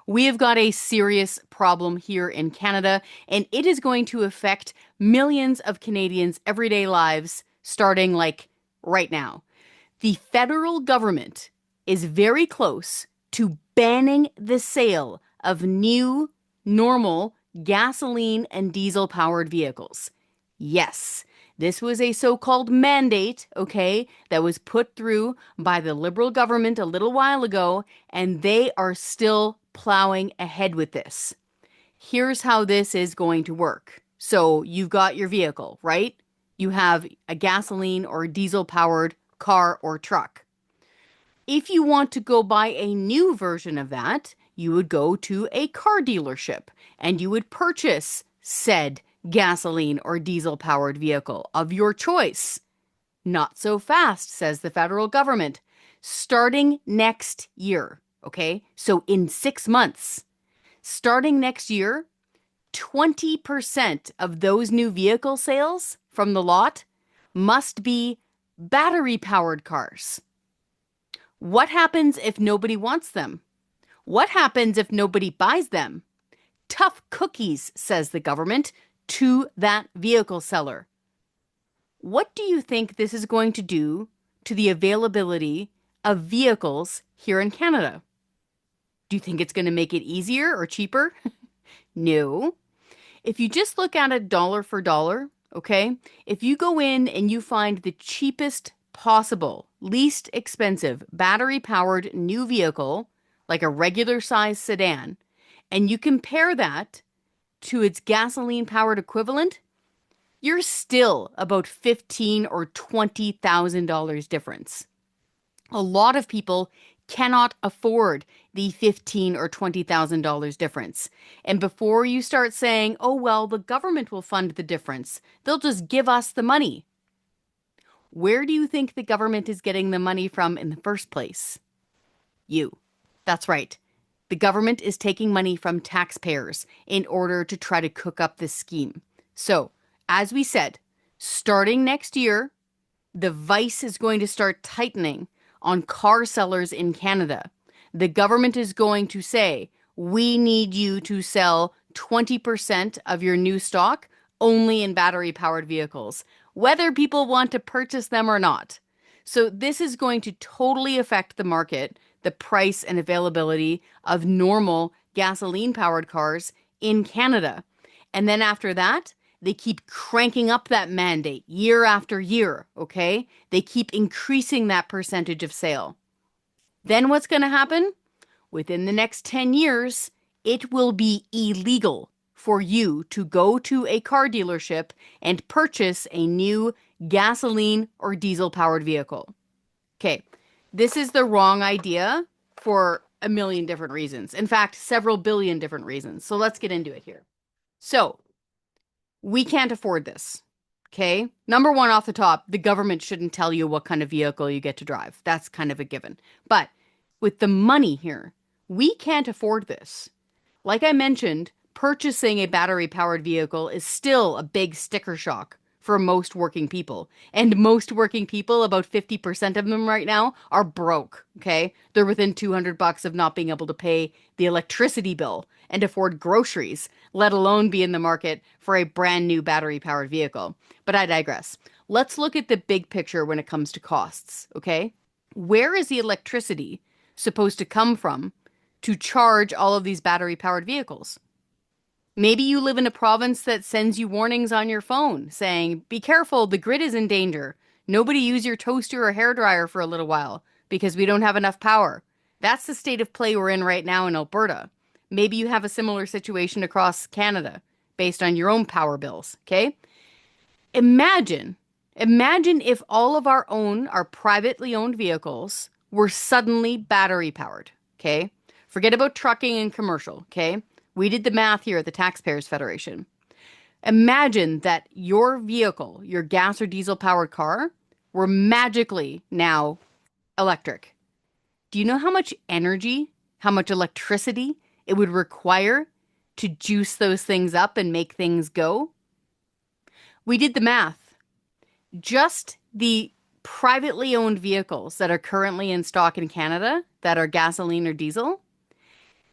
We have got a serious problem here in Canada, and it is going to affect millions of Canadians' everyday lives starting like right now. The federal government is very close to banning the sale of new, normal gasoline and diesel powered vehicles. Yes, this was a so-called mandate, okay, that was put through by the Liberal government a little while ago, and they are still plowing ahead with this. Here's how this is going to work. So you've got your vehicle, right? You have a gasoline or diesel powered car or truck. If you want to go buy a new version of that, you would go to a car dealership and you would purchase said gasoline or diesel powered vehicle of your choice. Not so fast, says the federal government. Starting next year, okay? So in 6 months, starting next year, 20% of those new vehicle sales from the lot must be battery powered cars. What happens if nobody wants them? What happens if nobody buys them? Tough cookies, says the government, to that vehicle seller. What do you think this is going to do to the availability of vehicles here in Canada? Do you think it's going to make it easier or cheaper? No. If you just look at it dollar for dollar, okay, if you go in and you find the cheapest possible, least expensive battery powered new vehicle, like a regular size sedan, and you compare that to its gasoline powered equivalent, you're still about $15,000 or $20,000 difference. A lot of people cannot afford the $15,000 or $20,000 difference. And before you start saying, oh, well, the government will fund the difference, they'll just give us the money. Where do you think the government is getting the money from in the first place? You. That's right. The government is taking money from taxpayers in order to try to cook up this scheme. So, as we said, starting next year, the vice is going to start tightening on car sellers in Canada. The government is going to say, we need you to sell 20% of your new stock only in battery powered vehicles, whether people want to purchase them or not. So this is going to totally affect the market, the price and availability of normal gasoline powered cars in Canada. And then after that, they keep cranking up that mandate year after year, okay? They keep increasing that percentage of sale. Then what's going to happen? Within the next 10 years, it will be illegal for you to go to a car dealership and purchase a new gasoline or diesel powered vehicle. Okay, this is the wrong idea for a million different reasons. In fact, several billion different reasons. So let's get into it here. So, we can't afford this. Okay? Number one off the top, the government shouldn't tell you what kind of vehicle you get to drive. That's kind of a given. But with the money here, we can't afford this. Like I mentioned, purchasing a battery powered vehicle is still a big sticker shock for most working people. And most working people, about 50% of them right now, are broke, okay? They're within $200 of not being able to pay the electricity bill and afford groceries, let alone be in the market for a brand new battery powered vehicle. But I digress. Let's look at the big picture when it comes to costs, okay? Where is the electricity supposed to come from to charge all of these battery powered vehicles? Maybe you live in a province that sends you warnings on your phone saying, be careful, the grid is in danger. Nobody use your toaster or hairdryer for a little while because we don't have enough power. That's the state of play we're in right now in Alberta. Maybe you have a similar situation across Canada based on your own power bills, okay? Imagine if all of our privately owned vehicles were suddenly battery powered, okay? Forget about trucking and commercial, okay? We did the math here at the Taxpayers Federation. Imagine that your vehicle, your gas or diesel powered car, were magically now electric. Do you know how much energy, how much electricity it would require to juice those things up and make things go? We did the math. Just the privately owned vehicles that are currently in stock in Canada that are gasoline or diesel,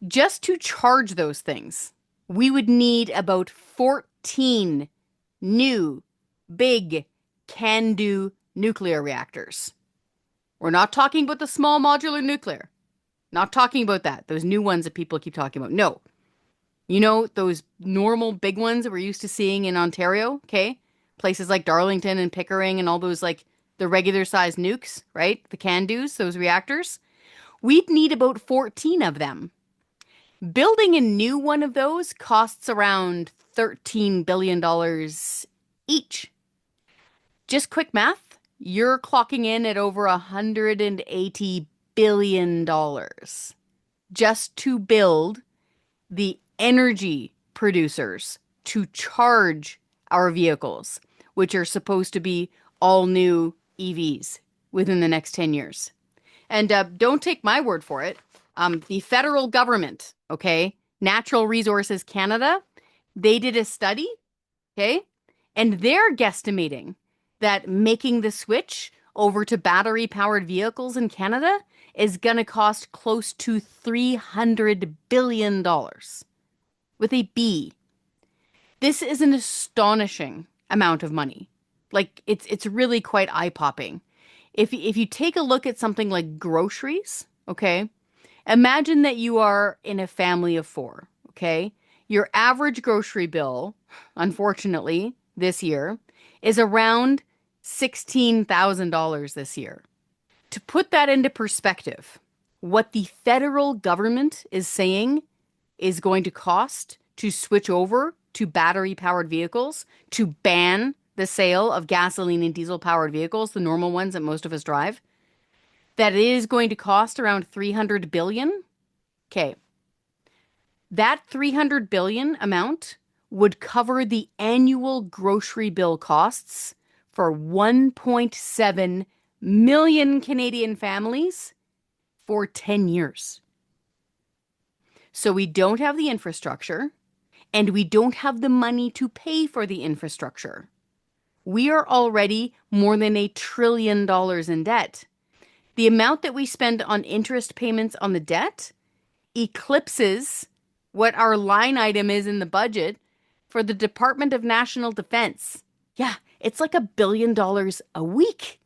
Just to charge those things, we would need about 14 new big can-do nuclear reactors. We're not talking about the small modular nuclear. Not talking about that. Those new ones that people keep talking about. No. You know, those normal big ones that we're used to seeing in Ontario, okay? Places like Darlington and Pickering and all those like the regular sized nukes, right? The can-dos, those reactors. We'd need about 14 of them. Building a new one of those costs around $13 billion each. Just quick math, you're clocking in at over $180 billion just to build the energy producers to charge our vehicles, which are supposed to be all new EVs within the next 10 years. And don't take my word for it. The federal government, okay, Natural Resources Canada, they did a study, okay, and they're guesstimating that making the switch over to battery powered vehicles in Canada is going to cost close to $300 billion with a B. This is an astonishing amount of money. Like it's really quite eye-popping. If you take a look at something like groceries, okay? Imagine that you are in a family of four, okay? Your average grocery bill, unfortunately, this year is around $16,000 this year. To put that into perspective, what the federal government is saying is going to cost to switch over to battery-powered vehicles, to ban the sale of gasoline and diesel-powered vehicles, the normal ones that most of us drive, that it is going to cost around $300 billion. Okay. That $300 billion amount would cover the annual grocery bill costs for 1.7 million Canadian families for 10 years. So we don't have the infrastructure, and we don't have the money to pay for the infrastructure. We are already more than $1 trillion in debt. The amount that we spend on interest payments on the debt eclipses what our line item is in the budget for the Department of National Defense. Yeah, it's like $1 billion a week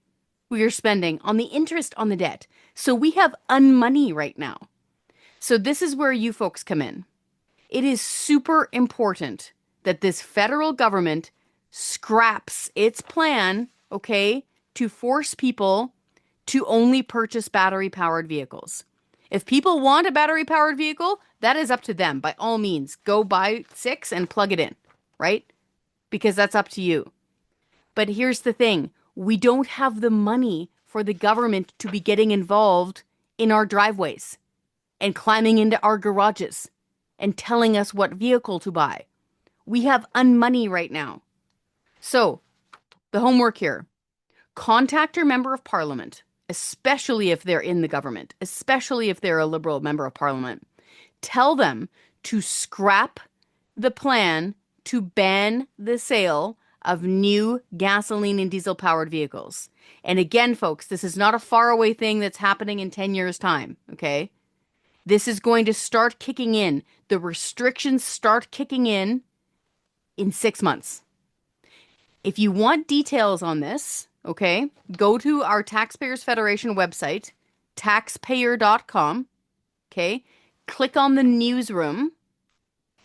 we are spending on the interest on the debt. So we have unmoney right now. So this is where you folks come in. It is super important that this federal government scraps its plan, okay, to force people to only purchase battery-powered vehicles. If people want a battery-powered vehicle, that is up to them. By all means, go buy 6 and plug it in, right? Because that's up to you. But here's the thing. We don't have the money for the government to be getting involved in our driveways and climbing into our garages and telling us what vehicle to buy. We have unmoney right now. So, the homework here. Contact your member of parliament, especially if they're in the government, especially if they're a Liberal member of parliament. Tell them to scrap the plan to ban the sale of new gasoline and diesel powered vehicles. And again, folks, this is not a faraway thing that's happening in 10 years' time, okay? This is going to start kicking in. The restrictions start kicking in 6 months. If you want details on this, okay, go to our Taxpayers Federation website, taxpayer.com, okay, click on the newsroom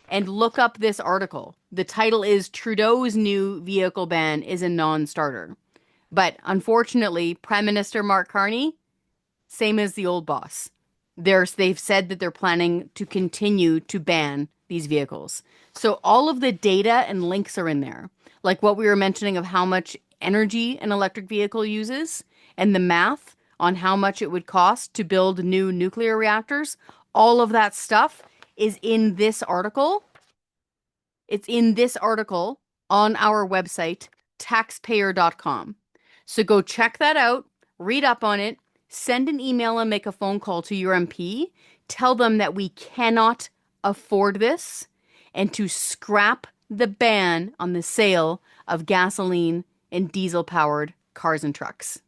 and look up this article. The title is Trudeau's New Vehicle Ban is a Non-Starter. But unfortunately, Prime Minister Mark Carney, same as the old boss. They've said that they're planning to continue to ban these vehicles. So all of the data and links are in there. Like what we were mentioning of how much energy an electric vehicle uses and the math on how much it would cost to build new nuclear reactors. All of that stuff is in this article. It's in this article on our website, taxpayer.com. So go check that out, read up on it, send an email and make a phone call to your MP. Tell them that we cannot afford this and to scrap the ban on the sale of gasoline and diesel-powered cars and trucks.